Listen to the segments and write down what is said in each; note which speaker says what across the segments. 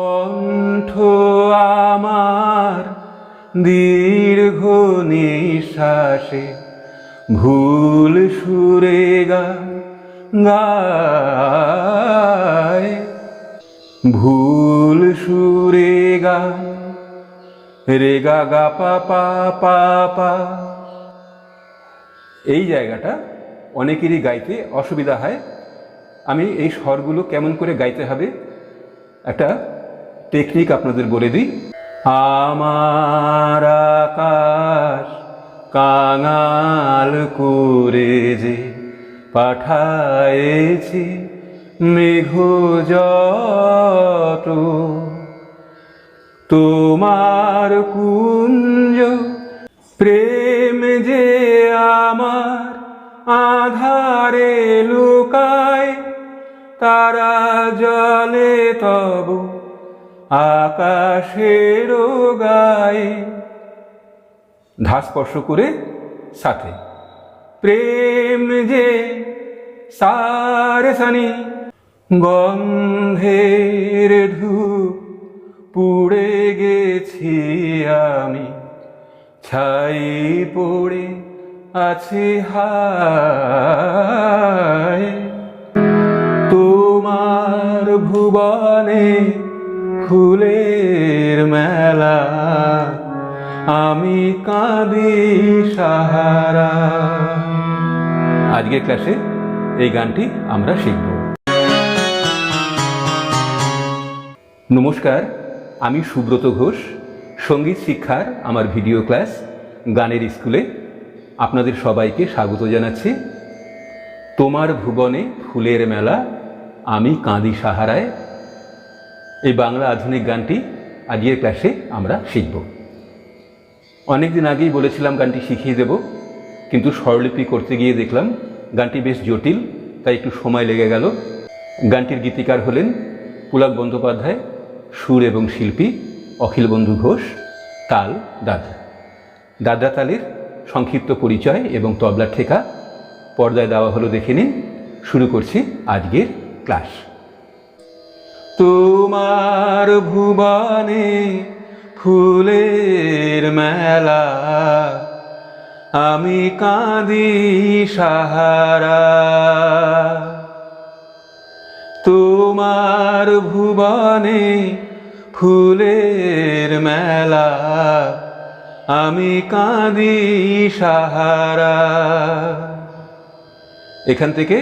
Speaker 1: কণ্ঠ আমার দীর্ঘ নিঃশ্বাসে ভুল সুরে গায়, ভুল সুরে গায় রে গা গা পা পা পা পা। এই জায়গাটা অনেকেরই গাইতে অসুবিধা হয়। আমি এই স্বরগুলো কেমন করে গাইতে হবে একটা টেকনিক আপনাদের বলে দিই। আমার আকাশ কাঙাল করে যে পাঠায়েছি মেঘ যত, তোমার কুঞ্জ প্রেম যে আমার আধারে লুকায়, তারা জলে তব আকাশের গায়ে। ধা স্পর্শ করে সাথে প্রেম যে সারে সানি, গন্ধের ধূপ পুড়ে গেছি আমি, ছাই পড়ে আছি হায়। তোমার ভুবনে ফুলের মেলা, আমি কাঁদি সাহারা। আজকের ক্লাসে এই গানটি আমরা শিখব। নমস্কার, আমি সুব্রত ঘোষ। সঙ্গীত শিক্ষার আমার ভিডিও ক্লাস গানের স্কুলে আপনাদের সবাইকে স্বাগত জানাচ্ছি। তোমার ভুবনে ফুলের মেলা, আমি কাঁদি সাহারায়, এই বাংলা আধুনিক গানটি আজকের ক্লাসে আমরা শিখব। অনেক দিন আগেই বলেছিলাম গানটি শিখিয়ে দেব, কিন্তু স্বরলিপি করতে গিয়ে দেখলাম গানটি বেশ জটিল, তাই একটু সময় লেগে গেল। গানটির গীতিকার হলেন পুলক বন্দ্যোপাধ্যায়, সুর এবং শিল্পী অখিল বন্ধু ঘোষ, তাল দাদরা। দাদরা তালের সংক্ষিপ্ত পরিচয় এবং তবলার ঠেকা পর্দায় দেওয়া হলো, দেখে নিন। শুরু করছি আজকের ক্লাস। তোমার ভুবনে ফুলের মেলা, আমি কাঁদি সাহারা। তোমার ভুবনে ফুলের মেলা, আমি কাঁদি সাহারা। এখান থেকে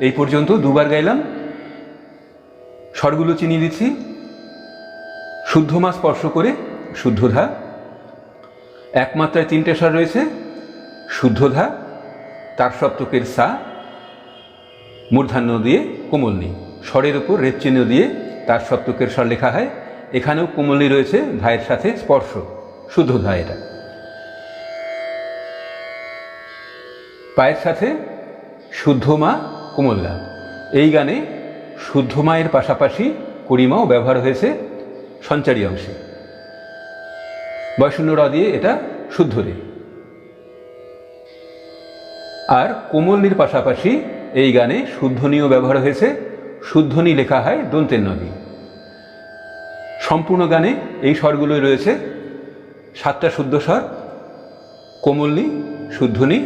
Speaker 1: এই পর্যন্ত দুবার গাইলাম। স্বরগুলো চিনিয়ে দিচ্ছি। শুদ্ধ মা স্পর্শ করে শুদ্ধ ধা, এক মাত্রায় তিনটে স্বর রয়েছে। শুদ্ধ ধা, তার সপ্তকের সা, মূর্ধান্য দিয়ে কোমলনি, স্বরের উপর রেপ চিহ্ন দিয়ে তার সপ্তকের স্বর লেখা হয়। এখানেও কোমলনি রয়েছে, ধায়ের সাথে স্পর্শ, শুদ্ধ ধা। এটা পায়ের সাথে শুদ্ধ মা কোমল্লা। এই গানে শুদ্ধ মায়ের পাশাপাশি করিমাও ব্যবহার হয়েছে সঞ্চারী অংশে। বয়শূন্য র দিয়ে এটা শুদ্ধ রে। আর কোমলনির পাশাপাশি এই গানে শুদ্ধনীও ব্যবহার হয়েছে। শুদ্ধনী লেখা হয় দন্তের নদী। সম্পূর্ণ গানে এই স্বরগুলোই রয়েছে। 7টা শুদ্ধ স্বর, কোমলনি, শুদ্ধনী,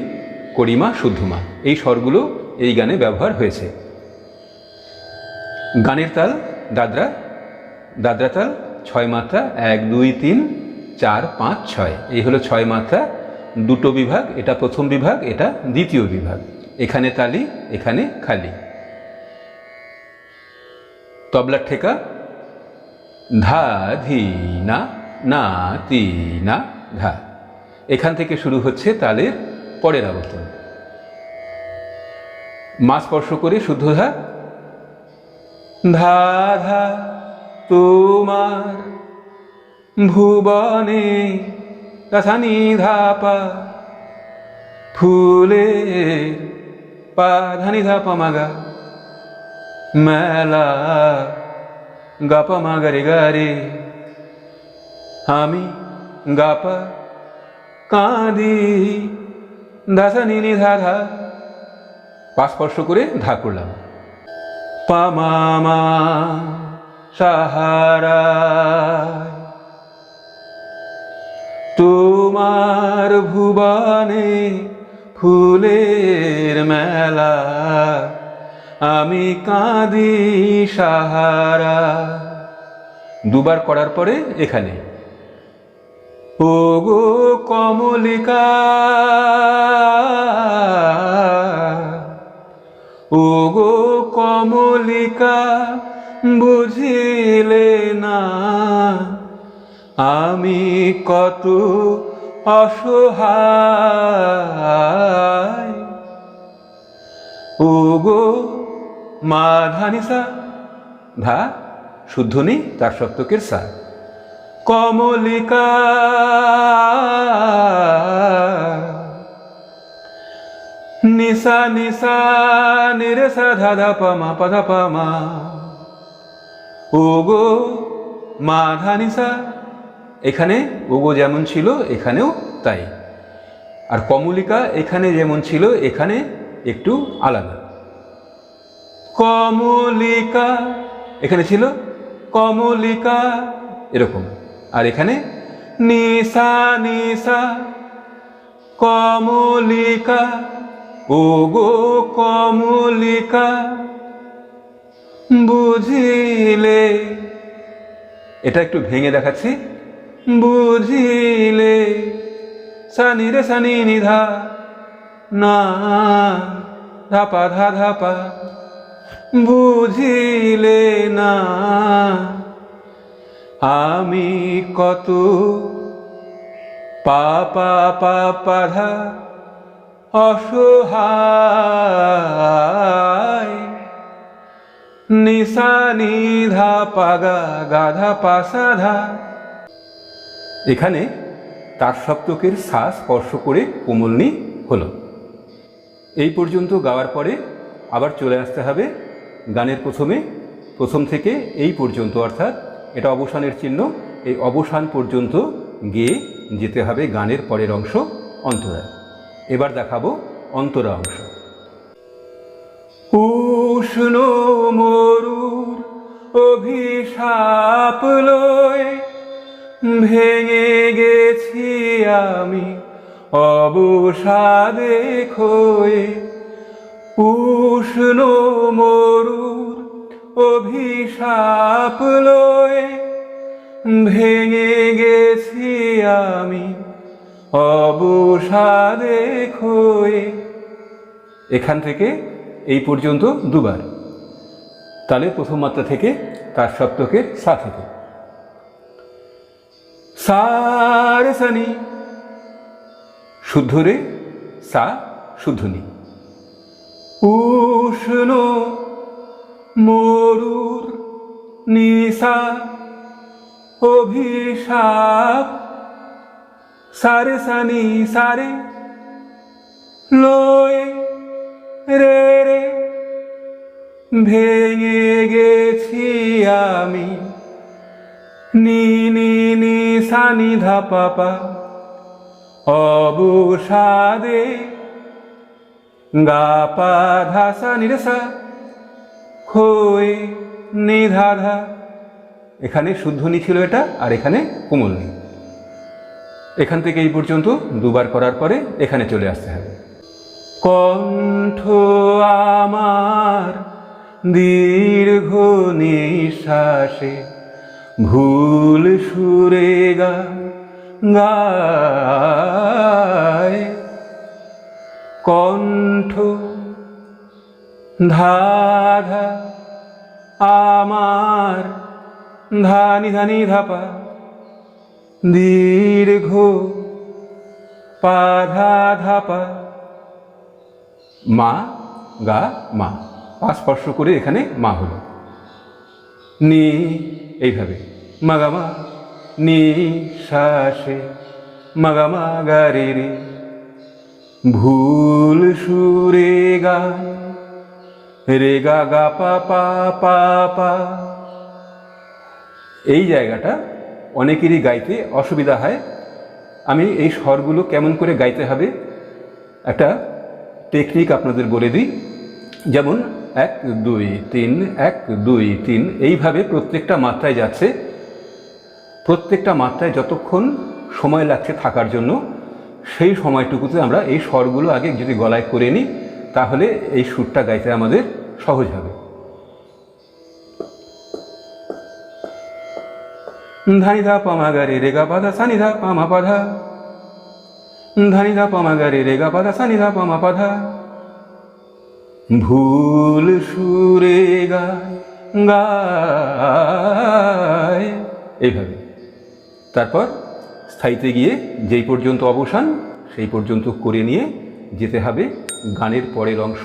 Speaker 1: করিমা, শুদ্ধমা, এই স্বরগুলো এই গানে ব্যবহার হয়েছে। গানের তাল দাদরা। দাদরা তাল 6 মাত্রা, 1 2 3 4 5 6। এই হলো 6 মাত্রা, দুটো বিভাগ। এটা প্রথম বিভাগ, এটা দ্বিতীয় বিভাগ। এখানে তালি, এখানে খালি। তবলার ঠেকা ধা ধি না না তি না ধা। এখান থেকে শুরু হচ্ছে তালের পরের আবর্তন। মা স্পর্শ করে শুদ্ধ ধা, ধা ধা তোমার ভুবনে দাসানি ধা পা, ফুলের পা ধানি ধা পা মাগা, মেলা গা পা মাগা রে গা রে, আমি গা পা কাঁদি দাসানি নি ধা ধা। পা স্পর্শ করে ধা করলাম। পা মা মা সাহারায়। তোমার ভুবনে ফুলের মেলা, আমি কাঁদি সাহারা। দুবার করার পরে এখানে ও গো কমলিকা, ও গো কমলিকা, বুঝিলে না আমি কত অসহায়। ও গো মা ধানিসা, ধা শুদ্ধনি তার সপ্তকের সা, কমলিকা, নিসা নিসা নিরেসা ধাধা পামা পাধা পামা। ও গো মা ধানিসা, এখানে ও গো যেমন ছিল এখানেও তাই। আর কমলিকা এখানে যেমন ছিল এখানে একটু আলাদা। কমলিকা এখানে ছিল কমলিকা এরকম, আর এখানে নিসা নিসা কমলিকা, ও গো কমলিকা, বুঝিলে। এটা একটু ভেঙে দেখাচ্ছি। বুঝিলে সানি রে সানি নিধা না ধাপা ধা ধাপা, বুঝিলে না আমি কত পাপা পাপা ধা অসহায়। নিসা নিধা পাগা গাধা পাসাধা। এখানে তার সপ্তকের সা স্পর্শ করে কোমলনি হলো। এই পর্যন্ত গাওয়ার পরে আবার চলে আসতে হবে গানের প্রথম থেকে এই পর্যন্ত, অর্থাৎ এটা অবসানের চিহ্ন। এই অবসান পর্যন্ত গেয়ে যেতে হবে গানের পরের অংশ অন্তরা। এবার দেখাবো অন্তরা অংশ। উষ্ণ মরুর অভিশাপ লয়ে ভেঙে গেছি আমি অবসাদে খয়ে। উষ্ণ মরুর অভিশাপ লয়ে ভেঙে গেছি আমি অবসাদে খয়ে। এখান থেকে এই পর্যন্ত দুবার, তাহলে প্রথম মাত্রা থেকে তার সপ্তকের সা থেকে সা রে সানি, শুদ্ধ রে সা শুদ্ধনি। উষ্ণ মরুর নিসা অভিশাপ, সারে সানি সারে লয়ে রে রে ভেঙে গেছি আমি নি নি নি সানি ধা পাপা অবসাদে গা পা ধা সা নি রে সা খয়ে নি ধা ধা। এখানে শুদ্ধনি ছিল এটা, আর এখানে কোমলনি। এখান থেকে এই পর্যন্ত দুবার করার পরে এখানে চলে আসতে হবে। কণ্ঠ আমার দীর্ঘ নিঃশ্বাসে ভুল সুরে গায়। কণ্ঠ ধাধা আমার ধানি ধানি ধাপা দীর্ঘ পাধা ধাপা। মা গা মা, পা স্পর্শ করে এখানে মা হলো। নি এইভাবে মাগামা নিঃশ্বাসে মাগামা গা রে রে ভুল সুরে গা রে গা গা পা পা পা পা। এই জায়গাটা অনেকেরই গাইতে অসুবিধা হয়। আমি এই স্বরগুলো কেমন করে গাইতে হবে একটা টেকনিক আপনাদের বলে দিই। যেমন 1 2 3 1 2 3 এইভাবে প্রত্যেকটা মাত্রায় যাচ্ছে। প্রত্যেকটা মাত্রায় যতক্ষণ সময় লাগছে থাকার জন্য সেই সময়টুকুতে আমরা এই স্বরগুলো আগে যদি গলায় করে নিই তাহলে এই সুরটা গাইতে আমাদের সহজ হবে। ধানি ধা পামা গা রে গা পা ধা সা নি ধা পামা পা ধা, ধানি ধা পামা গা রে গা পা ধা সা নি ধা পামা পা ধা। ভুল সুরে গায় এইভাবে। তারপর স্থায়ীতে গিয়ে যেই পর্যন্ত অবসান সেই পর্যন্ত করে নিয়ে যেতে হবে গানের পরের অংশ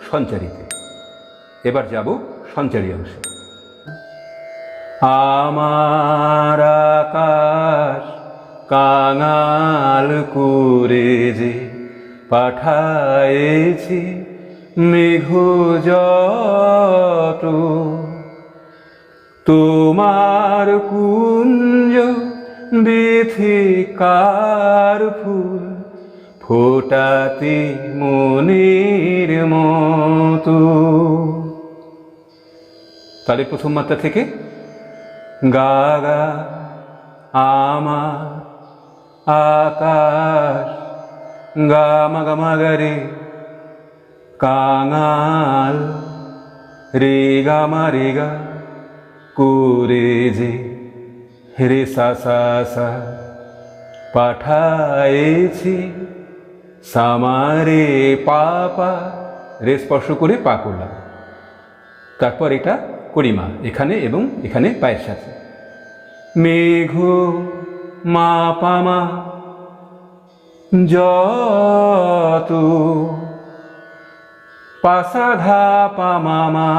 Speaker 1: সঞ্চারিতে। এবার যাব সঞ্চারী অংশে। আমার আকাশ কাঙাল করে যে পাঠায়েছি মেঘ যত, তোমার কুঞ্জ বিথিকার ফুল ফোটাতে মনের মতো। তাহলে প্রথম মাত্রা থেকে গা গা আমার আকাশ গা মা গা মা গা রে কাঙাল রে গা মা রে গা করে যে রে সা সা সা পাঠায়েছি সামারে পাপা রে স্পর্শ করে পা করলাম। তারপর এটা করিমা এখানে এবং এখানে পায়ের সাথে। মেঘ মা পামা যত পাসা ধা পামা,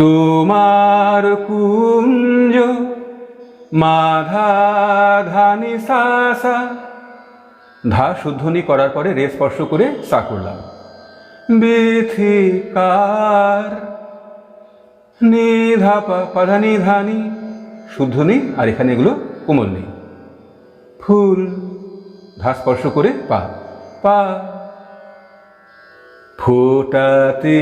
Speaker 1: তোমার কুঞ্জ মাধা ধানি সা সা, ধা শুদ্ধনি করার পরে রে স্পর্শ করে সা করলাম। বিথিকার নিধা পাধানি ধানি শুদ্ধনি, আর এখানে এগুলো কোমল নেই। ফুল ধা স্পর্শ করে পা পা, ফোটাতে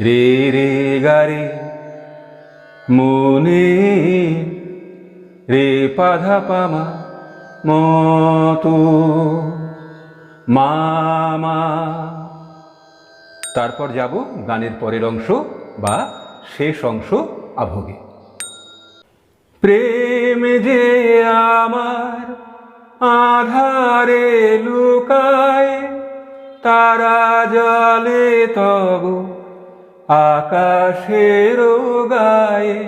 Speaker 1: রে রে গা রে মনে রে পাধা পামা মতো মামা। তারপর যাব গানের পরের অংশ বা শেষ অংশ আভোগে। প্রেম যে আমার আধারে লুকায় তারা জলে তব আকাশের গায়ে,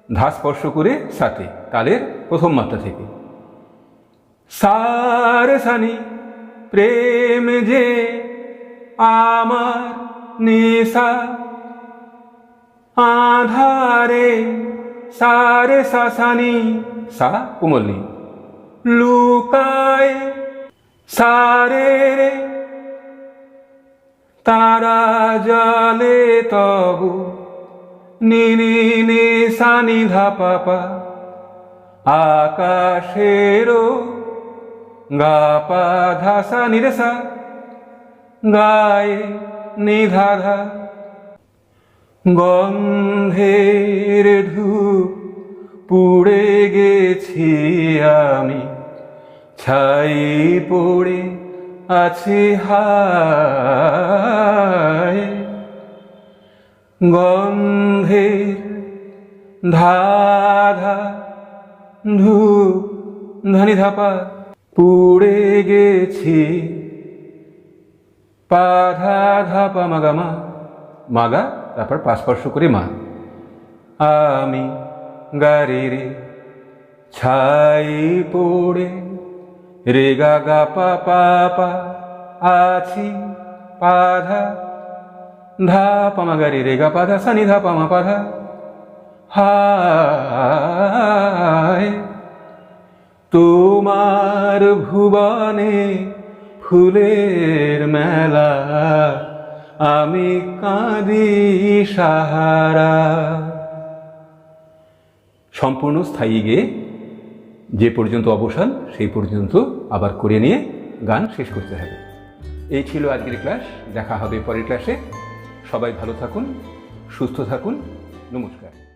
Speaker 1: ধা স্পর্শ করে সাথে তালের প্রথম মাত্রা থেকে। সারে সানি প্রেম যে আমার নিশা আধারে সারে সাসানি সা কোমলি লুকায় সারে রে তারা জলে তবু নিনি নি সানি ধা পাপা আকাশেরও গা পা ধা সা নি রে সা গায়ে নিধা ধা। গন্ধের ধূপ পুড়ে গেছি আমি ছাই পড়ে আছি হায়, গন্ধের ধাধা ধূপ ধানি ধাপা পুড়ে গেছি পাধা ধাপা মাগামা মাগা, তারপর পাস্পর্শ করে মা। আমি গারে রে ছাই পড়ে রে গা গা পা পা পা আছি পাধা ধা পামা গারে রে গা পাধা সানি ধা পামা পাধা হায়। তোমার ভুবনে ফুলের মেলা আমি কাঁদি সাহারা। সম্পূর্ণ স্থায়ী গেয়ে যে পর্যন্ত অবসান সেই পর্যন্ত আবার করে নিয়ে গান শেষ করতে হবে। এই ছিল আজকের ক্লাস। দেখা হবে পরের ক্লাসে। সবাই ভালো থাকুন, সুস্থ থাকুন। নমস্কার।